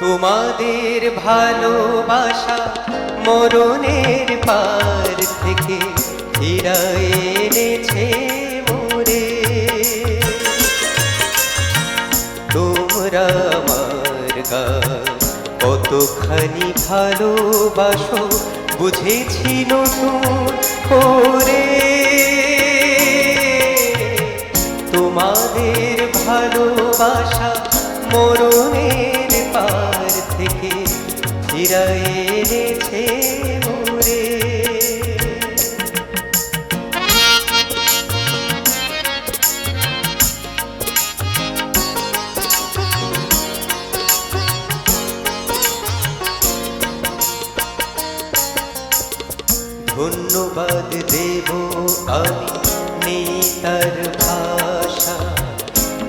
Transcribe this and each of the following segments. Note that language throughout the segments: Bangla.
তোমাদের ভালোবাসা মরণের পার থেকে ফিরায় এনেছে মোরে। তোমরা আমার গান কতখানি ভালোবাসো বুঝেছি নতুন করে। তোমাদের ভালোবাসা মরণের পার থেকে ফিরায় এনেছে মোরে। ধন্যবাদ দেব আমি নেই তার ভাষা,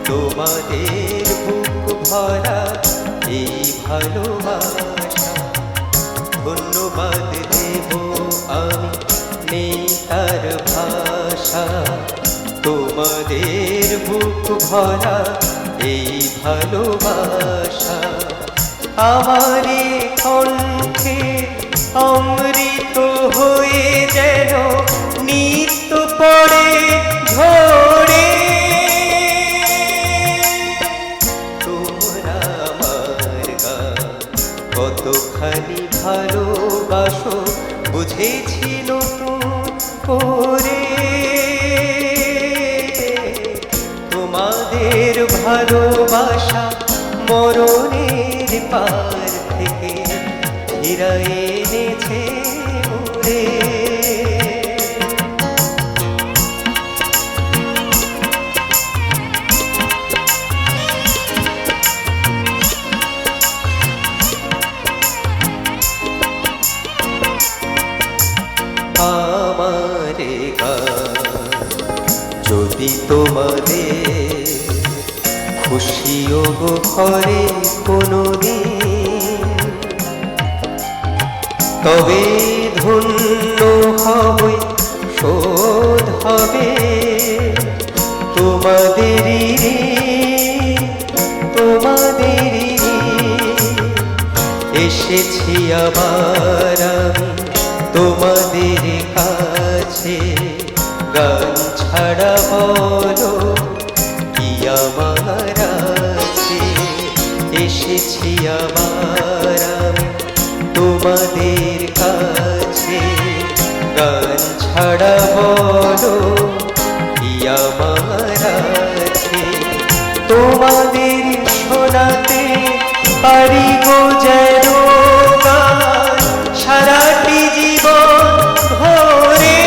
তোমাদের বুক ভরা এই ভালোবাসা। ধন্যবাদ দেব আমি নেই তার ভাষা, তোমাদের বুক ভরা এই ভালোবাসা। আমার কণ্ঠে অমৃত হয়ে যেন নিত্য পড়ে ঝরে। তোমরা আমার গান কতখানি ভালোবাসো বুঝেছি নতুন করে। তোমাদের ভালোবাসা মরণের পার থেকে ফিরায় এনেছে মোরে। আমারে গান যদি তোমাদের খুশিও করে কোনোদিন, তবে ধন্য হবে শোধ হবে তোমাদেরই তোমাদেরই। এসেছি আবার আমি তোমাদের কাছে, গান ছাড়া বলো কি আমার আছে। এসেছি আবার আমি তোমাদের কাছে, গান ছাড়া বলো কি আমার আছে। তোমাদের শোনাতে পারি গো যেন গান সারাটি জীবন ধরে।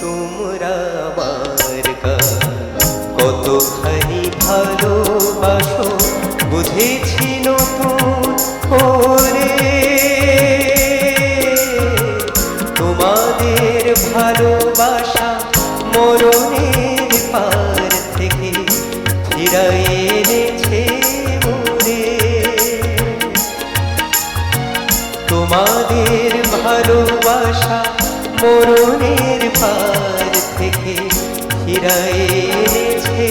তোমরা আমার গান কতখানি ভালোবাসো বুঝেছি নতুন করে। তোমাদের ভালোবাসা মরণের পার থেকে ফিরায় এনেছে মোরে। তোমাদের ভালোবাসা মরণের পার থেকে ফিরায় এনেছে